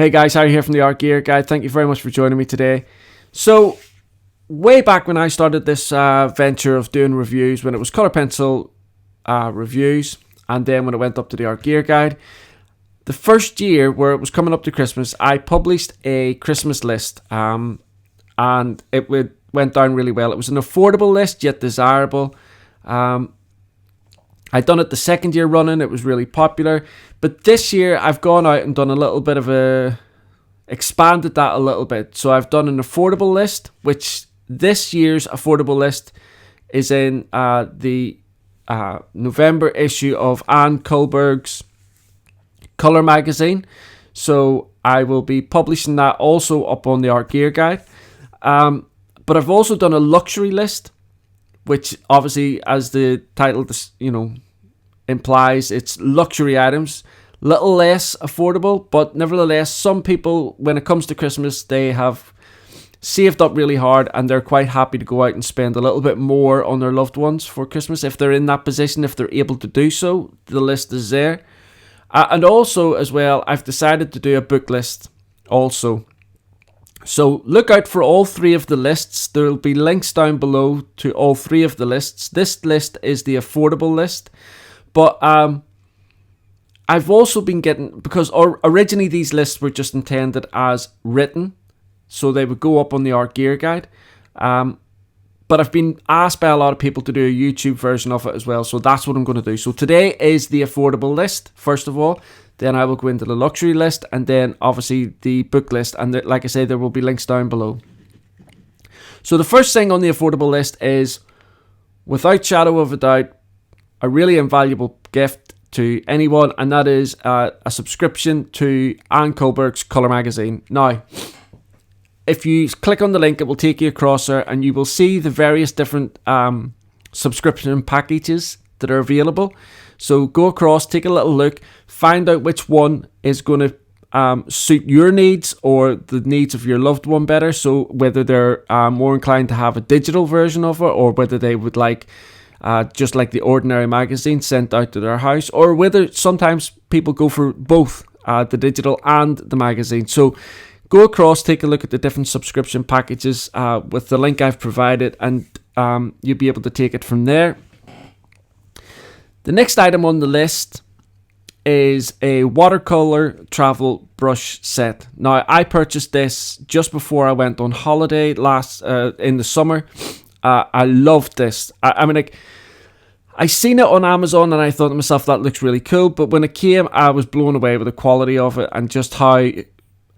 Hey guys, Harry here from the Art Gear Guide. Thank you very much for joining me today. So, way back when I started this venture of doing reviews, when it was colour pencil reviews, and then when it went up to the Art Gear Guide, the first year where it was coming up to Christmas, I published a Christmas list, and it went down really well. It was an affordable list, yet desirable. I'd done it the second year running, it was really popular. But this year, I've gone out and done a little bit of expanded that a little bit. So I've done an affordable list, which this year's affordable list is in the November issue of Anne Kullberg's Colour magazine. So I will be publishing that also up on the Art Gear Guide. But I've also done a luxury list, which obviously, as the title, implies, it's luxury items, little less affordable, but nevertheless, some people, when it comes to Christmas, they have saved up really hard and they're quite happy to go out and spend a little bit more on their loved ones for Christmas. If they're in that position, if they're able to do so, the list is there. And also, as well, I've decided to do a book list also. So look out for all three of the lists. There will be links down below to all three of the lists. This list is the affordable list. But I've also been getting, because originally these lists were just intended as written, so they would go up on the Art Gear Guide. But I've been asked by a lot of people to do a YouTube version of it as well, so that's what I'm going to do. So today is the affordable list, first of all. Then I will go into the luxury list, and then obviously the book list. And like I say, there will be links down below. So the first thing on the affordable list is, without shadow of a doubt, a really invaluable gift to anyone, and that is a subscription to Anne Kullberg's Colour magazine. Now, if you click on the link, it will take you across there, and you will see the various different subscription packages that are available. So go across, take a little look, find out which one is going to suit your needs or the needs of your loved one better. So whether they're more inclined to have a digital version of it, or whether they would like just like the ordinary magazine sent out to their house, or whether sometimes people go for both the digital and the magazine. So go across, take a look at the different subscription packages with the link I've provided, and you'll be able to take it from there. The next item on the list is a watercolor travel brush set. Now, I purchased this just before I went on holiday in the summer. I loved this. I seen it on Amazon and I thought to myself, that looks really cool. But when it came, I was blown away with the quality of it and just how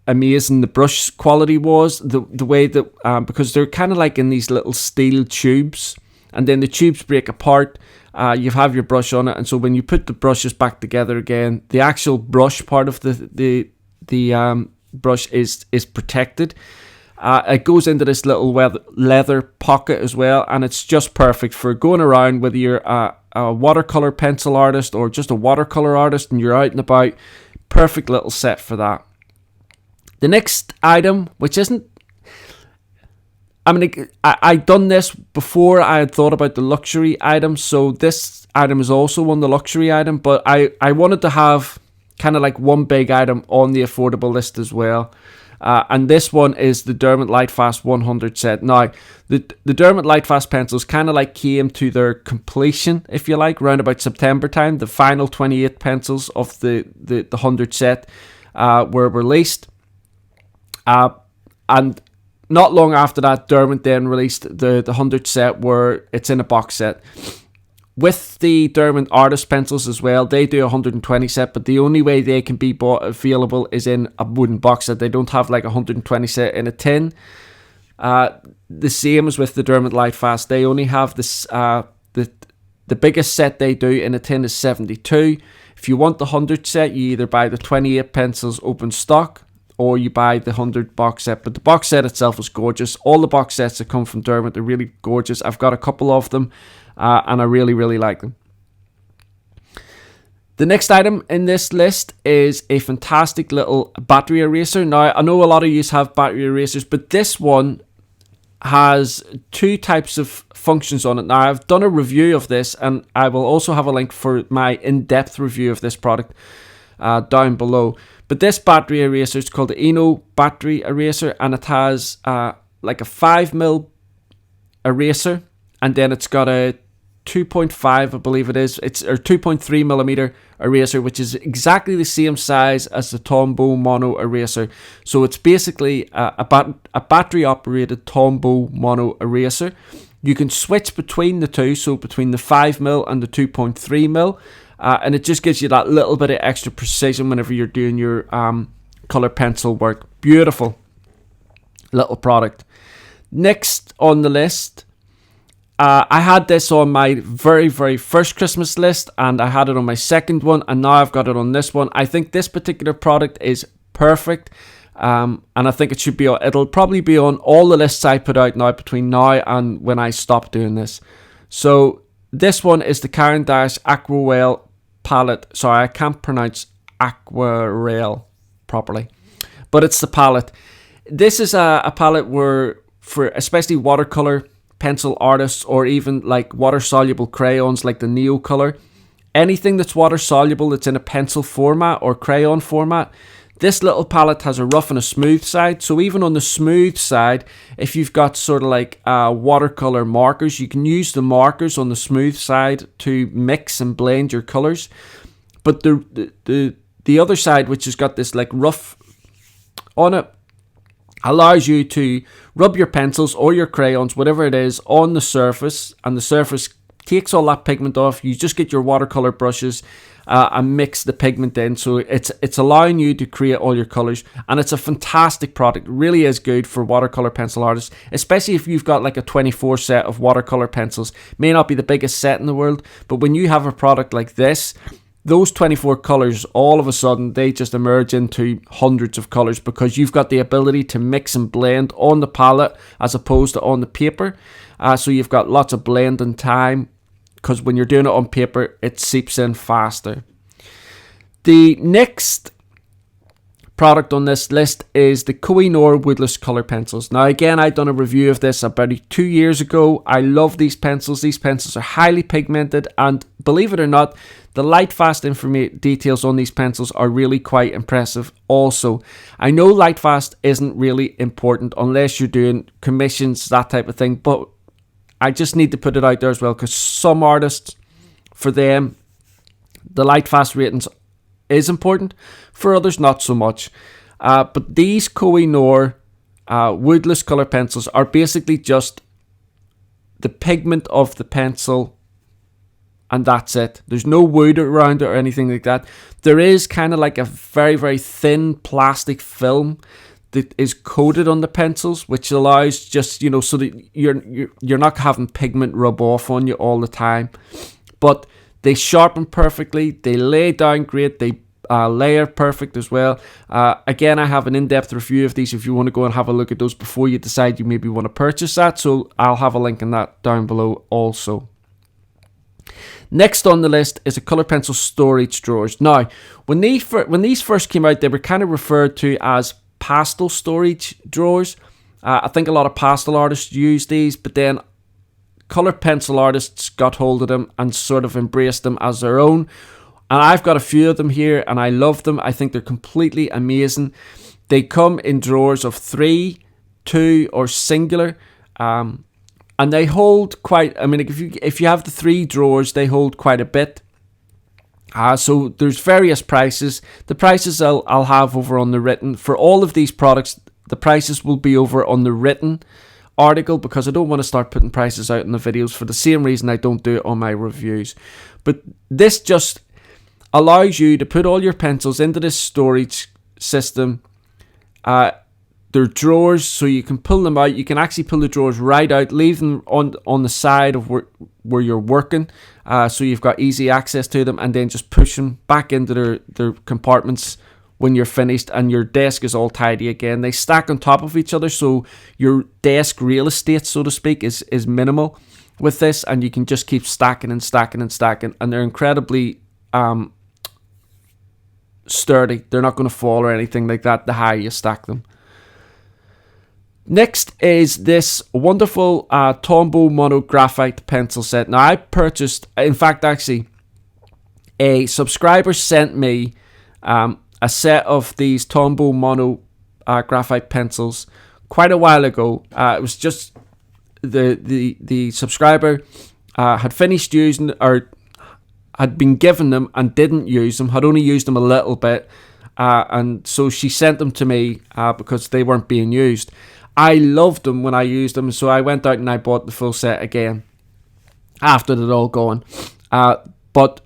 amazing the brush quality was. The way that, because they're kind of like in these little steel tubes, and then the tubes break apart. You have your brush on it, and so when you put the brushes back together again, the actual brush part of the brush is protected. It goes into this little leather pocket as well, and it's just perfect for going around, whether you're a watercolor pencil artist or just a watercolor artist and you're out and about. Perfect little set for that. The next item, which isn't, I'd done this before I had thought about the luxury item, so this item is also on the luxury item, but I wanted to have kind of like one big item on the affordable list as well. And this one is the Derwent Lightfast 100 set. Now, the Derwent Lightfast pencils kind of like came to their completion, if you like, around about September time. The final 28 pencils of the 100 set were released. And not long after that, Derwent then released the 100 set, where it's in a box set. With the Derwent Artis pencils as well, they do a 120 set, but the only way they can be bought available is in a wooden box set. They don't have like a 120 set in a tin. The same as with the Derwent Lightfast. They only have this. The biggest set they do in a tin is 72. If you want the 100 set, you either buy the 28 pencils open stock, or you buy the 100 box set. But the box set itself is gorgeous. All the box sets that come from Derwent are really gorgeous. I've got a couple of them, and I really, really like them. The next item in this list is a fantastic little battery eraser. Now, I know a lot of you have battery erasers, but this one has two types of functions on it. Now, I've done a review of this, and I will also have a link for my in-depth review of this product down below. But this battery eraser is called the Eno battery eraser, and it has like a 5mm eraser, and then it's got a 2.5, I believe it is, or 2.3mm eraser, which is exactly the same size as the Tombow mono eraser. So it's basically a battery operated Tombow mono eraser. You can switch between the two, so between the 5mm and the 2.3mm, and it just gives you that little bit of extra precision whenever you're doing your color pencil work. Beautiful little product. Next on the list, I had this on my very, very first Christmas list, and I had it on my second one, and now I've got it on this one. I think this particular product is perfect, and I think it'll probably be on all the lists I put out now between now and when I stop doing this. So this one is the Caran d'Ache Aquarelle palette. Sorry, I can't pronounce aquarelle properly, but it's the palette. This is a palette for especially watercolor pencil artists, or even like water soluble crayons like the Neo Color, anything that's water soluble that's in a pencil format or crayon format. This little palette has a rough and a smooth side, so even on the smooth side, if you've got sort of like watercolor markers, you can use the markers on the smooth side to mix and blend your colors. But the other side, which has got this like rough on it, allows you to rub your pencils or your crayons, whatever it is, on the surface, and the surface takes all that pigment off. You just get your watercolor brushes and mix the pigment in, so it's allowing you to create all your colors, and it's a fantastic product. It really is good for watercolor pencil artists, especially if you've got like a 24 set of watercolor pencils. May not be the biggest set in the world, but when you have a product like this, those 24 colors, all of a sudden, they just emerge into hundreds of colors because you've got the ability to mix and blend on the palette as opposed to on the paper. So you've got lots of blending time, because when you're doing it on paper, it seeps in faster. The next product on this list is the Koh-I-Noor Weedless color pencils. Now again, I've done a review of this about 2 years ago. I love these pencils. These pencils are highly pigmented, and believe it or not, the Lightfast details on these pencils are really quite impressive also. I know Lightfast isn't really important unless you're doing commissions, that type of thing, but I just need to put it out there as well, because some artists, for them, the Lightfast ratings is important. For others, not so much. But these Koh-I-Noor Woodless color pencils are basically just the pigment of the pencil, and that's it. There's no wood around it or anything like that. There is kind of like a very, very thin plastic film that is coated on the pencils, which allows just, so that you're not having pigment rub off on you all the time. But they sharpen perfectly, they lay down great, they layer perfect as well. Again, I have an in-depth review of these if you want to go and have a look at those before you decide you maybe want to purchase that, so I'll have a link in that down below also. Next on the list is a colour pencil storage drawers. Now, when these first came out, they were kind of referred to as pastel storage drawers. I think a lot of pastel artists use these, but then colour pencil artists got hold of them and sort of embraced them as their own. And I've got a few of them here, and I love them. I think they're completely amazing. They come in drawers of 3, 2, or singular, and they hold quite. I mean, if you have the 3 drawers, they hold quite a bit. So there's various prices. The prices I'll have over on the written. For all of these products, the prices will be over on the written article, because I don't want to start putting prices out in the videos for the same reason I don't do it on my reviews. But this just allows you to put all your pencils into this storage system. They're drawers, so you can pull them out. You can actually pull the drawers right out, leave them on the side of where you're working, so you've got easy access to them, and then just push them back into their compartments when you're finished, and your desk is all tidy again. They stack on top of each other, so your desk real estate, so to speak, is minimal with this, and you can just keep stacking and stacking and stacking, and they're incredibly sturdy. They're not going to fall or anything like that the higher you stack them. Next is this wonderful Tombow mono graphite pencil set. Now, I purchased, in fact, actually, a subscriber sent me a a set of these Tombow mono graphite pencils quite a while ago. It was just the subscriber had finished using, or had been given them and didn't use them, had only used them a little bit, and so she sent them to me because they weren't being used. I loved them when I used them, so I went out and I bought the full set again after they'd all gone. But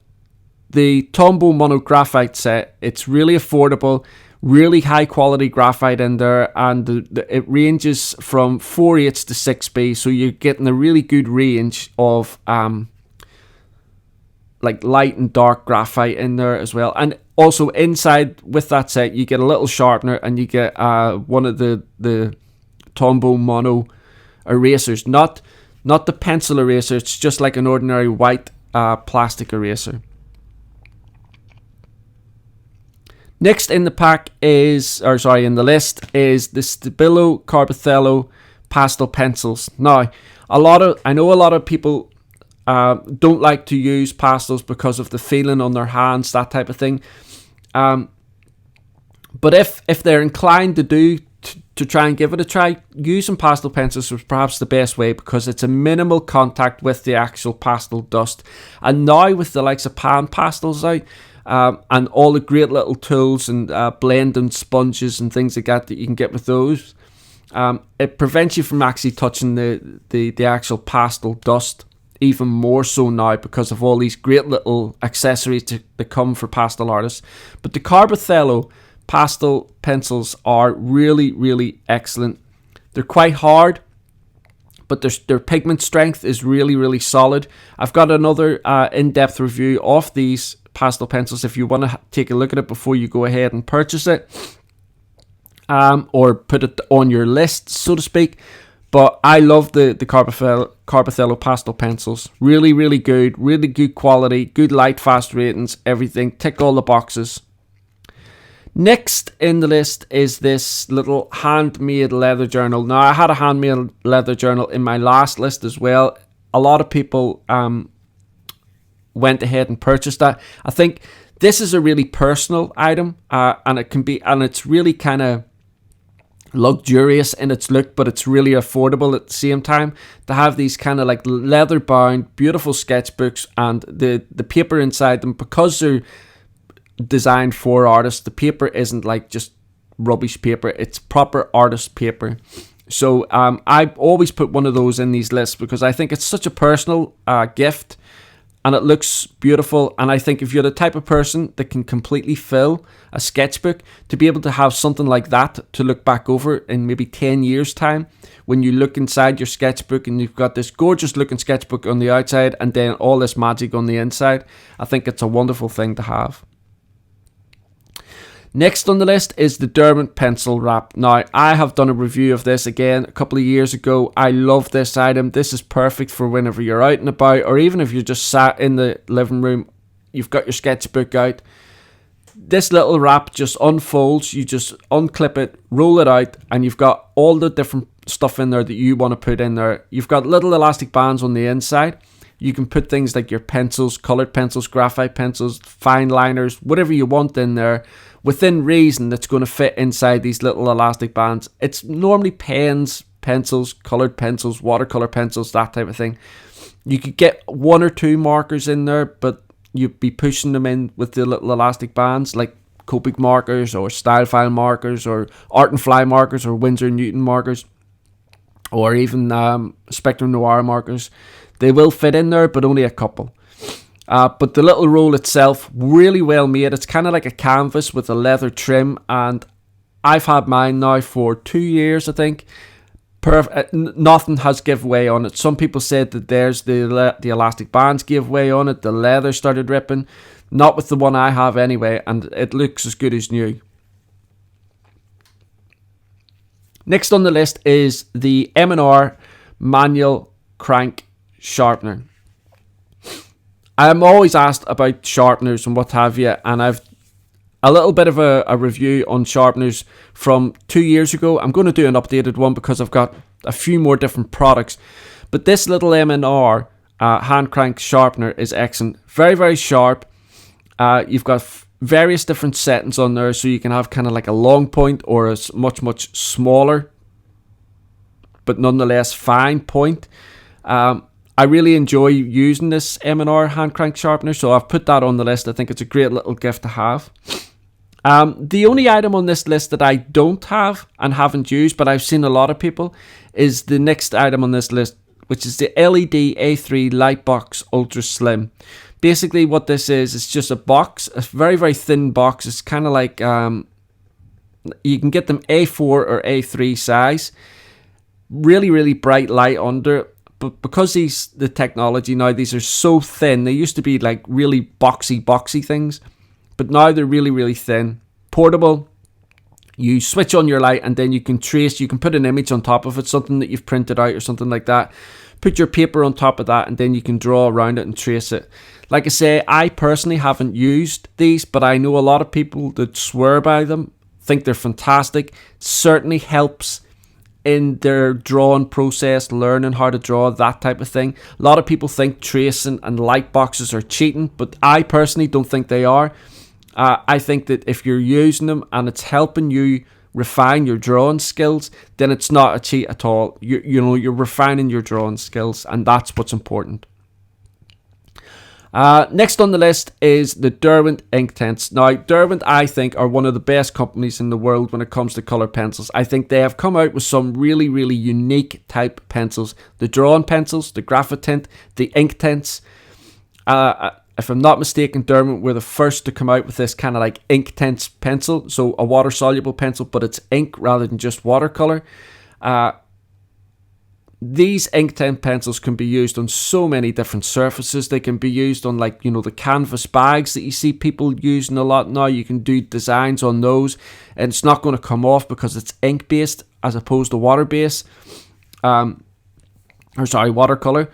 the Tombow mono graphite set, it's really affordable, really high quality graphite in there, and it ranges from 4/8 to 6B, so you're getting a really good range of like light and dark graphite in there as well. And also inside with that set, you get a little sharpener, and you get one of the Tombow mono erasers, not the pencil eraser. It's just like an ordinary white plastic eraser. Next in the pack is, in the list, is the Stabilo Carbothello pastel pencils. Now, I know a lot of people don't like to use pastels because of the feeling on their hands, that type of thing. But if they're inclined to try and give it a try, using pastel pencils is perhaps the best way, because it's a minimal contact with the actual pastel dust. And now with the likes of pan pastels out, and all the great little tools and blending sponges and things like that you can get with those, it prevents you from actually touching the actual pastel dust, even more so now because of all these great little accessories that come for pastel artists. But the Carbothello pastel pencils are really, really excellent. They're quite hard, but their pigment strength is really, really solid. I've got another in-depth review of these pastel pencils if you want to take a look at it before you go ahead and purchase it, or put it on your list, so to speak. But I love the Carbothello pastel pencils. Really, really good quality, good Lightfast ratings, everything. Tick all the boxes. Next in the list is this little handmade leather journal. Now, I had a handmade leather journal in my last list as well. A lot of people went ahead and purchased that. I think this is a really personal item, and it's really kind of luxurious in its look, but it's really affordable at the same time. To have these kind of like leather bound beautiful sketchbooks, and the paper inside them, because they're designed for artists, the paper isn't like just rubbish paper, it's proper artist paper. So I always put one of those in these lists because I think it's such a personal gift, and it looks beautiful. And I think if you're the type of person that can completely fill a sketchbook, to be able to have something like that to look back over in maybe 10 years time, when you look inside your sketchbook and you've got this gorgeous looking sketchbook on the outside and then all this magic on the inside, I think it's a wonderful thing to have. Next on the list is the Derwent pencil wrap. Now, I have done a review of this again a couple of years ago. I love this item. This is perfect for whenever you're out and about, or even if you're just sat in the living room, you've got your sketchbook out. This little wrap just unfolds. You just unclip it, roll it out, and you've got all the different stuff in there that you want to put in there. You've got little elastic bands on the inside. You can put things like your pencils, colored pencils, graphite pencils, fine liners, whatever you want in there, within reason, that's going to fit inside these little elastic bands. It's normally pens, pencils, colored pencils, watercolor pencils, that type of thing. You could get one or two markers in there, but you'd be pushing them in with the little elastic bands, like Copic markers or Style File markers or Art and Fly markers or Winsor & Newton markers, or even Spectrum Noir markers. They will fit in there, but only a couple. But the little roll itself, really well made. It's kind of like a canvas with a leather trim, and I've had mine now for 2 years, I think. Nothing has give way on it. Some people said that there's the elastic bands gave way on it, the leather started ripping. Not with the one I have anyway, and it looks as good as new. Next on the list is the M&R manual crank sharpener. I'm always asked about sharpeners and what have you, and I've a little bit of a review on sharpeners from 2 years ago. I'm going to do an updated one because I've got a few more different products. But this little M&R hand crank sharpener is excellent. Very, very sharp. You've got various different settings on there, so you can have kind of like a long point or a much smaller but nonetheless fine point. I really enjoy using this M&R hand crank sharpener, so I've put that on the list. I think it's a great little gift to have. The only item on this list that I don't have and haven't used, but I've seen a lot of people, is the next item on this list, which is the LED A3 Lightbox Ultra Slim. Basically what this is, it's just a box, a very thin box. It's kind of like, you can get them A4 or A3 size. Really bright light under it. But because the technology now, these are so thin. They used to be like really boxy things, but now they're really thin. Portable. You switch on your light and then you can trace. You can put an image on top of it, something that you've printed out or something like that. Put your paper on top of that and then you can draw around it and trace it. Like I say, I personally haven't used these, but I know a lot of people that swear by them, think they're fantastic. Certainly helps in their drawing process, learning how to draw, that type of thing. A lot of people think tracing and light boxes are cheating, but I personally don't think they are. I think that if you're using them and it's helping you refine your drawing skills, then it's not a cheat at all. You're refining your drawing skills, and that's what's important. Next on the list is the Derwent Ink Tents. Now, Derwent, I think, are one of the best companies in the world when it comes to colour pencils. I think they have come out with some really unique type pencils. The drawing pencils, the graphite tint, the ink tents. If I'm not mistaken, Dermot were the first to come out with this kind of like ink tents pencil. So a water soluble pencil, but it's ink rather than just watercolour. These ink tent pencils can be used on so many different surfaces. They can be used on, like, the canvas bags that you see people using a lot now. You can do designs on those and it's not going to come off because it's ink based as opposed to water based. Watercolor.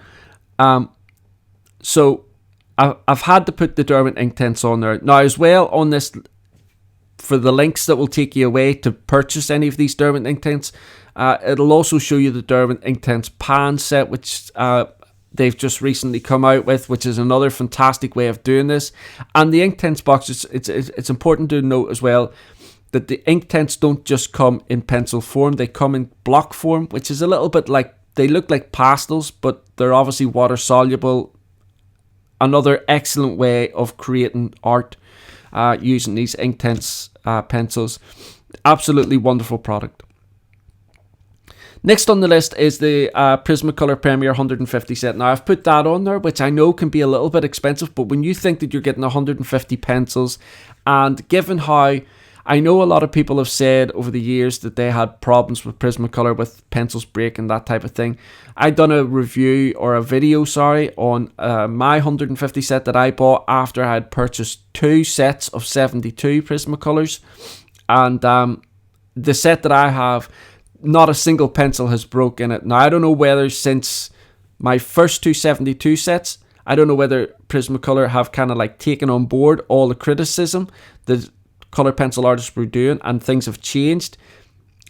So I've had to put the Derwent Ink Tents on there. Now as well on this, for the links that will take you away to purchase any of these Derwent Ink Tents, it'll also show you the Derwent Ink Tents pan set, which they've just recently come out with, which is another fantastic way of doing this. And the ink tents box, it's important to note as well that the ink tents don't just come in pencil form, they come in block form, which is a little bit like, they look like pastels, but they're obviously water soluble. Another excellent way of creating art using these ink tents pencils. Absolutely wonderful product. Next on the list is the Prismacolor Premier 150 set. Now, I've put that on there, which I know can be a little bit expensive, but when you think that you're getting 150 pencils, and given how I know a lot of people have said over the years that they had problems with Prismacolor, with pencils breaking, that type of thing. I'd done a review, or a video, on my 150 set that I bought after I had purchased 2 sets of 72 Prismacolors. And the set that I have, not a single pencil has broken it. Now, I don't know whether since my first 272 sets, I don't know whether Prismacolor have kind of like taken on board all the criticism that colour pencil artists were doing and things have changed.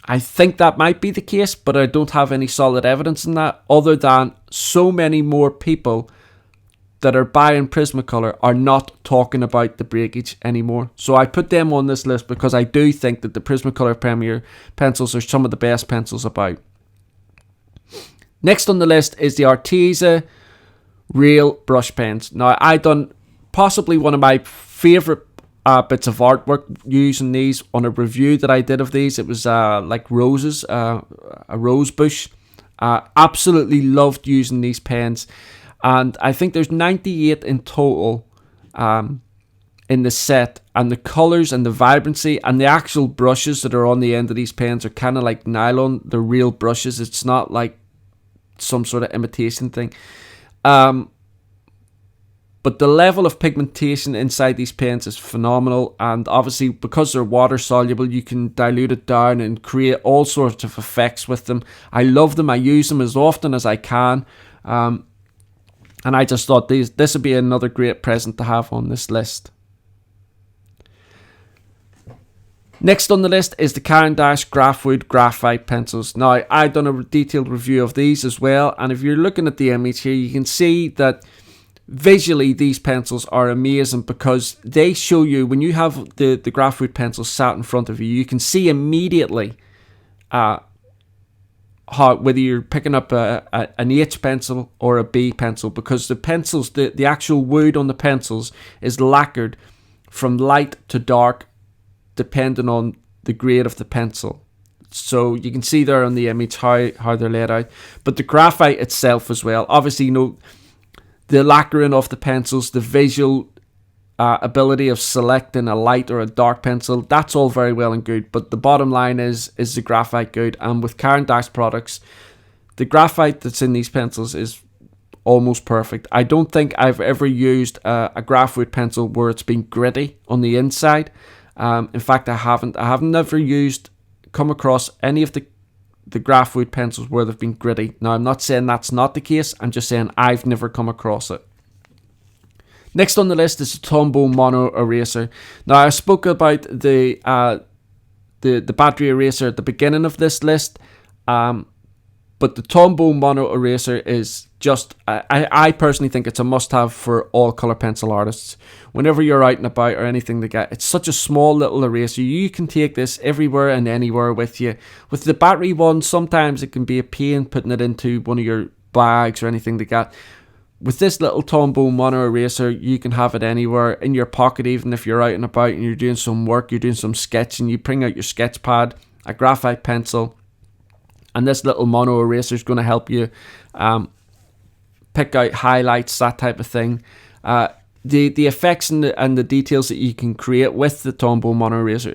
I think that might be the case, but I don't have any solid evidence in that, other than so many more people that are buying Prismacolor are not talking about the breakage anymore. So I put them on this list because I do think that the Prismacolor Premier pencils are some of the best pencils about. Next on the list is the Artis Real Brush Pens. Now, I done possibly one of my favourite bits of artwork using these on a review that I did of these. It was like roses, a rose bush. Absolutely loved using these pens. And I think there's 98 in total in the set. And the colours and the vibrancy and the actual brushes that are on the end of these pens are kind of like nylon. They're real brushes. It's not like some sort of imitation thing. But the level of pigmentation inside these pens is phenomenal. And obviously, because they're water soluble, you can dilute it down and create all sorts of effects with them. I love them. I use them as often as I can. And I just thought this would be another great present to have on this list. Next on the list is the Caran d'Ache Graphwood Graphite Pencils. Now, I've done a detailed review of these as well. And if you're looking at the image here, you can see that visually these pencils are amazing because they show you, when you have the graphite pencil sat in front of you, you can see immediately how, whether you're picking up an H pencil or a B pencil, because the pencils, the actual wood on the pencils is lacquered from light to dark depending on the grade of the pencil. So you can see there on the image how they're laid out. But the graphite itself as well, obviously, you know, the lacquering of the pencils, the visual ability of selecting a light or a dark pencil, that's all very well and good. But the bottom line is the graphite good? And with Caran d'Ache products, the graphite that's in these pencils is almost perfect. I don't think I've ever used a graphite pencil where it's been gritty on the inside. In fact, I haven't never come across any of the graphite pencils where they've been gritty. Now, I'm not saying that's not the case. I'm just saying I've never come across it. Next on the list is the Tombow mono eraser. Now, I spoke about the battery eraser at the beginning of this list, but the Tombow mono eraser is just, I personally think it's a must-have for all colour pencil artists. Whenever you're out and about or anything like that, it's such a small little eraser. You can take this everywhere and anywhere with you. With the battery one, sometimes it can be a pain putting it into one of your bags or anything like that. With this little Tombow mono eraser, you can have it anywhere, in your pocket, even if you're out and about and you're doing some work, you're doing some sketching, you bring out your sketch pad, a graphite pencil, and this little mono eraser is going to help you pick out highlights, that type of thing. The effects and the details that you can create with the Tombow mono eraser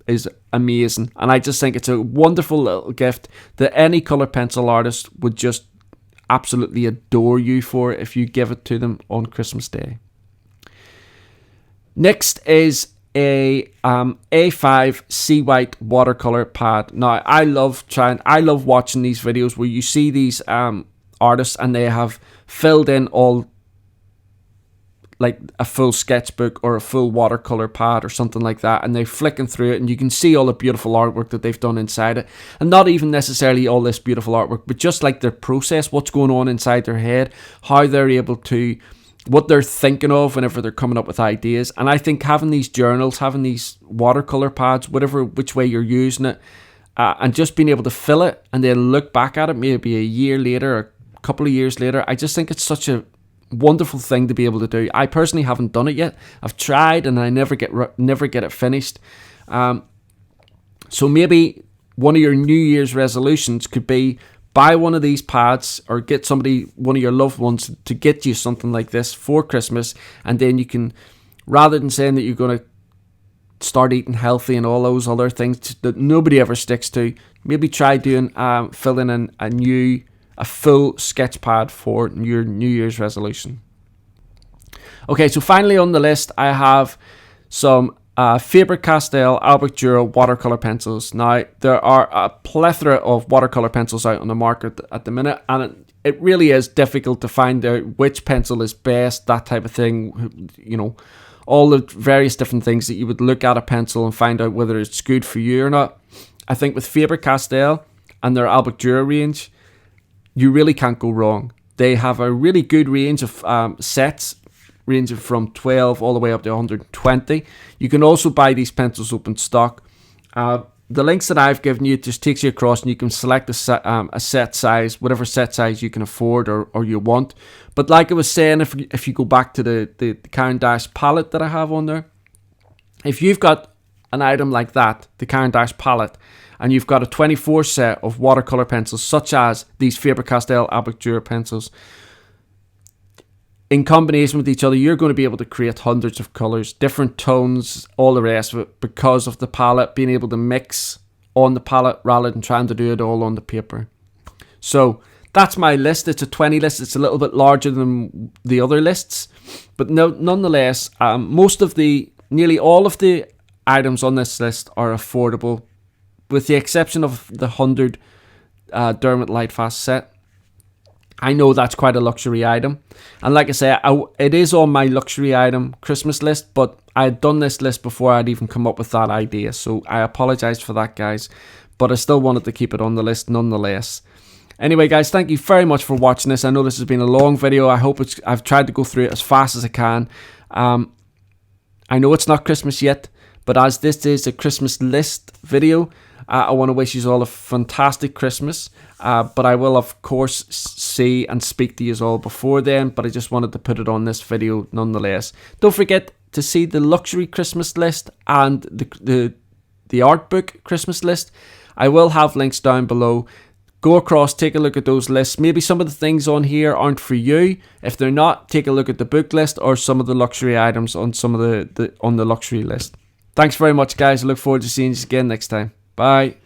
is amazing, and I just think it's a wonderful little gift that any colour pencil artist would just absolutely adore you for if you give it to them on Christmas Day. Next is a A5 Sea White watercolor pad. Now, I love watching these videos where you see these artists and they have filled in all, like a full sketchbook or a full watercolor pad or something like that, and they're flicking through it and you can see all the beautiful artwork that they've done inside it, and not even necessarily all this beautiful artwork, but just like their process, what's going on inside their head, how they're able to, what they're thinking of whenever they're coming up with ideas. And I think having these journals, having these watercolor pads, which way you're using it, and just being able to fill it and then look back at it maybe a year later or a couple of years later, I just think it's such a wonderful thing to be able to do. I personally haven't done it yet. I've tried and I never get it finished. So maybe one of your New Year's resolutions could be buy one of these pads, or get one of your loved ones to get you something like this for Christmas, and then you can, rather than saying that you're going to start eating healthy and all those other things that nobody ever sticks to, maybe try doing filling in a full sketch pad for your New Year's resolution. Okay, so finally on the list, I have some Faber-Castell Albrecht Dürer watercolor pencils. Now, there are a plethora of watercolor pencils out on the market at the minute, and it really is difficult to find out which pencil is best, that type of thing. You know, all the various different things that you would look at a pencil and find out whether it's good for you or not. I think with Faber-Castell and their Albrecht Dürer range, you really can't go wrong. They have a really good range of sets, ranging from 12 all the way up to 120. You can also buy these pencils open stock. The links that I've given you just takes you across, and you can select a set size, whatever set size you can afford or you want. But like I was saying, if you go back to the Caran d'Ache palette that I have on there, if you've got an item like that, the Caran d'Ache palette, and you've got a 24 set of watercolor pencils, such as these Faber-Castell Albrecht Dürer pencils, in combination with each other, you're going to be able to create hundreds of colors, different tones, all the rest of it, because of the palette, being able to mix on the palette rather than trying to do it all on the paper. So that's my list. It's a 20 list. It's a little bit larger than the other lists, but nonetheless, nearly all of the items on this list are affordable, with the exception of the 100 Dermot Lightfast set. I know that's quite a luxury item, and like I say, it is on my luxury item Christmas list, but I had done this list before I'd even come up with that idea, so I apologise for that, guys, but I still wanted to keep it on the list nonetheless. Anyway, guys, thank you very much for watching this. I know this has been a long video. I hope I've tried to go through it as fast as I can. I know it's not Christmas yet, but as this is a Christmas list video, I want to wish you all a fantastic Christmas. But I will, of course, see and speak to you all before then. But I just wanted to put it on this video nonetheless. Don't forget to see the luxury Christmas list and the art book Christmas list. I will have links down below. Go across, take a look at those lists. Maybe some of the things on here aren't for you. If they're not, take a look at the book list or some of the luxury items on some of on the luxury list. Thanks very much, guys. I look forward to seeing you again next time. Bye.